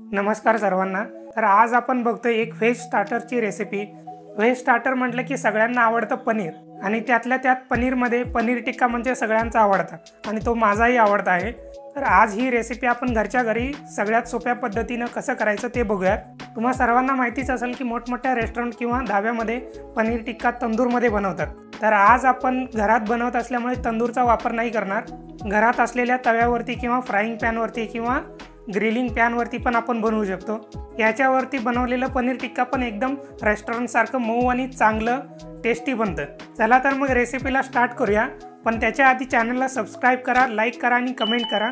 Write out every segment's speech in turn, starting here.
नमस्कार सर्वांना। तर आज आपण बघतोय एक व्हेज स्टार्टरची रेसिपी। व्हेज स्टार्टर म्हटलं की सगळ्यांना आवडतं पनीर, आणि त्यातल्या त्यात पनीरमध्ये पनीर टिक्का म्हणजे सगळ्यांचा आवडता, आणि तो माझाही आवडता आहे। तर आज ही रेसिपी आपण घरच्या घरी सगळ्यात सोप्या पद्धतीने कसं करायचं ते बघूयात। तुम्हा सर्वांना माहितीच असेल की मोठमोठ्या रेस्टॉरंट किंवा धाब्यामध्ये पनीर टिक्का तंदूरमध्ये बनवतात। तर आज आपण घरात बनवत असल्यामुळे तंदूरचा वापर नाही करणार। घरात असलेल्या तव्यावरती किंवा फ्राईंग पॅनवरती किंवा ग्रिलिंग पॅनवरती पण आपण बनवू शकतो। याच्यावरती बनवलेलं पनीर टिक्का पण एकदम रेस्टॉरंट सारखं मऊ आणि चांगलं टेस्टी बनतं। चला तर मग रेसिपीला स्टार्ट करूया, पण त्याच्या आधी चॅनलला सबस्क्राइब करा, लाईक करा आणि कमेंट करा।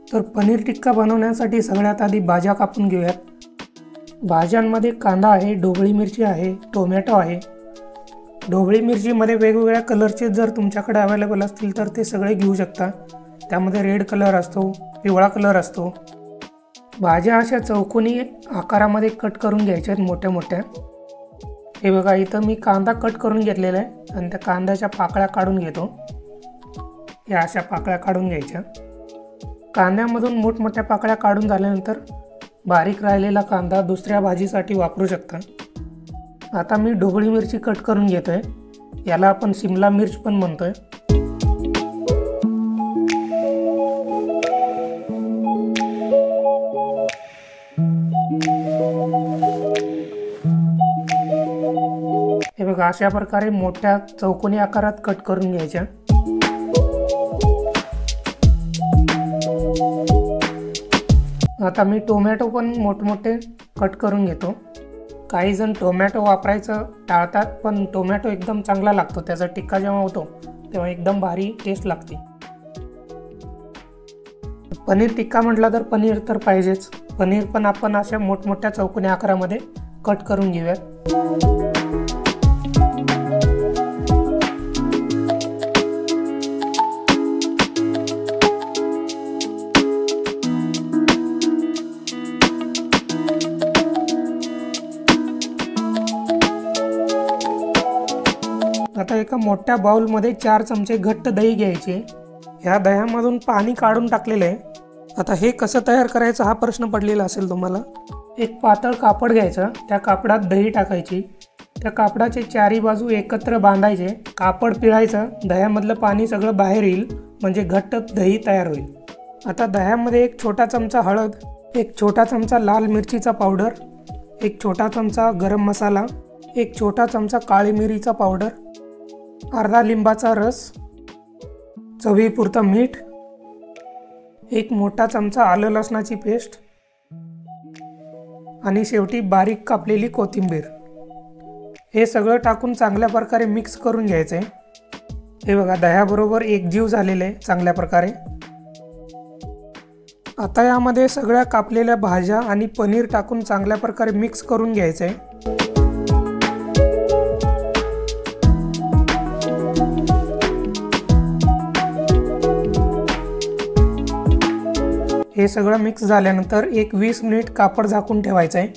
तर पनीर टिक्का बनवण्यासाठी सगळ्यात आधी भाज्या कापून घेऊयात। भाज्यांमध्ये कांदा आहे, ढोबळी मिरची आहे, टोमॅटो आहे। ढोबळी मिरचीमध्ये वेगवेगळ्या कलरचे जर तुमच्याकडे अवेलेबल असतील तर ते सगळे घेऊ शकता। त्यामध्ये रेड कलर असतो, पिवळा कलर असतो। भाज्या अशा चौकोनी आकारामध्ये कट करून घ्यायच्या आहेत, मोठ्या मोठ्या। हे बघा, इथं मी कांदा कट करून घेतलेला आहे आणि त्या कांद्याच्या पाकळ्या काढून घेतो। या अशा पाकळ्या काढून घ्यायच्या। कांद्यामधून मोठमोठ्या पाकळ्या काढून झाल्यानंतर बारीक राहिलेला कांदा दुसऱ्या भाजीसाठी वापरू शकता। आता मी ढोबळी मिरची कट करून घेतोय, याला आपण शिमला मिर्च पण म्हणतोय। हे बघा, अशा प्रकारे मोठ्या चौकोनी आकारात कट करून घ्यायच्या। आता मी टोमॅटो पण मोठमोठे कट करून घेतो। काही जण टोमॅटो वापरायचं टाळतात, पण टोमॅटो एकदम चांगला लागतो। त्याचा टिक्का जेव्हा होतो तेव्हा एकदम भारी टेस्ट लागते। पनीर टिक्का म्हटलं तर पनीर तर पाहिजेच। पनीर पण आपण अशा मोठमोठ्या चौकोनी आकारामध्ये कट करून घेऊयात। आता एका मोठ्या बाउलमध्ये 4 चमचे घट्ट दही घ्यायचे। ह्या दह्यामधून पाणी काढून टाकलेलं आहे। आता हे कसं तयार करायचं हा प्रश्न पडलेला असेल तुम्हाला। एक पातळ कापड घ्यायचं, त्या कापडात दही टाकायची, त्या कापडाचे चारी बाजू एकत्र बांधायचे, कापड पिळायचं, दह्यामधलं पाणी सगळं बाहेर येईल, म्हणजे घट्ट दही तयार होईल। आता दह्यामध्ये 1 छोटा चमचा हळद, 1 छोटा चमचा लाल मिरचीचा पावडर, 1 छोटा चमचा गरम मसाला, 1 छोटा चमचा काळी मिरीचा पावडर, अर्धा लिंबाचा रस, चवीपुरतं मीठ, 1 मोठा चमचा आलं लसणाची पेस्ट, आणि शेवटी बारीक कापलेली कोथिंबीर। हे सगळं टाकून चांगल्या प्रकारे मिक्स करून घ्यायचं आहे। हे बघा, दह्याबरोबर एकजीव झालेलं आहे चांगल्या प्रकारे। आता यामध्ये सगळ्या कापलेल्या भाज्या आणि पनीर टाकून चांगल्या प्रकारे मिक्स करून घ्यायचं आहे। हे सगळं मिक्स झाल्यानंतर 20 मिनिट कापड झाकून ठेवायचं आहे।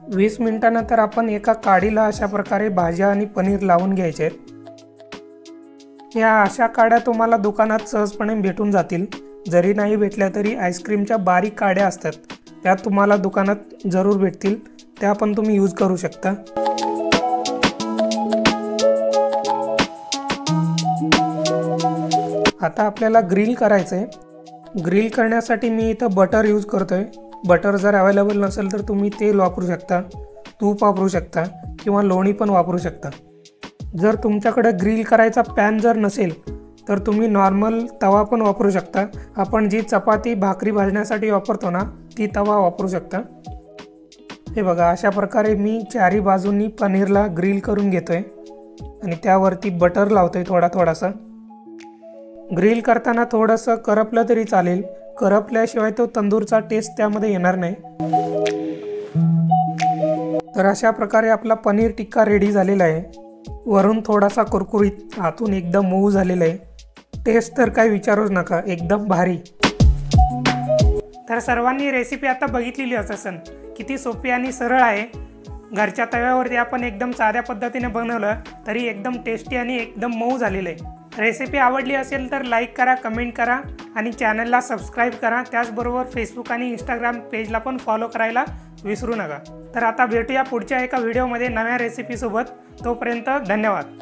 20 मिनिटानंतर आपण एका काडीला अशा प्रकारे भाज्या आणि पनीर लावून घ्यायचे आहेत। या अशा काड्या तुम्हाला दुकानात सहजपणे भेटून जातील। जरी नाही भेटल्या तरी आईस्क्रीमच्या बारीक काड्या असतात, त्या तुम्हाला दुकानात जरूर भेटतील, त्या पण तुम्ही यूज करू शकता। आता आपल्याला ग्रिल करायचं आहे। ग्रिल करण्यासाठी मी इथं बटर यूज करतोय। बटर जर अवेलेबल नसेल तर तुम्ही तेल वापरू शकता, तूप वापरू शकता किंवा लोणी पण वापरू शकता। जर तुमच्याकडे ग्रिल करायचा पॅन जर नसेल तर तुम्ही नॉर्मल तवा पण वापरू शकता। आपण जी चपाती भाकरी भाजण्यासाठी वापरतो ना, ती तवा वापरू शकता। हे बघा, अशा प्रकारे मी चारी बाजूंनी पनीरला ग्रिल करून घेतोय आणि त्यावरती बटर लावतोय थोडासा। ग्रिल करताना थोडंसं करपलं तरी चालेल, करपल्याशिवाय तो तंदूरचा टेस्ट त्यामध्ये येणार नाही। तर अशा प्रकारे आपला पनीर टिक्का रेडी झालेला आहे। वरून थोडासा कुरकुरीत, आतून एकदम मऊ झालेला आहे। टेस्ट तर काय विचारूच नका, एकदम भारी। तर सर्वांनी रेसिपी आता बघितलेली असेल, किती सोपी आणि सरळ आहे। घरच्या तव्यावरती आपण एकदम साध्या पद्धतीने बनवलं तरी एकदम टेस्टी आणि एकदम मऊ झालेलं आहे। रेसिपी आवडली असेल तर लाईक करा, कमेंट करा आणि चॅनलला सबस्क्राईब करा. त्याचबरोबर फेसबुक आणि इंस्टाग्राम पेजला पण फॉलो करायला विसरू नका. तर आता भेटूया पुढच्या एका व्हिडिओमध्ये नव्या रेसिपीसोबत. तोपर्यंत धन्यवाद.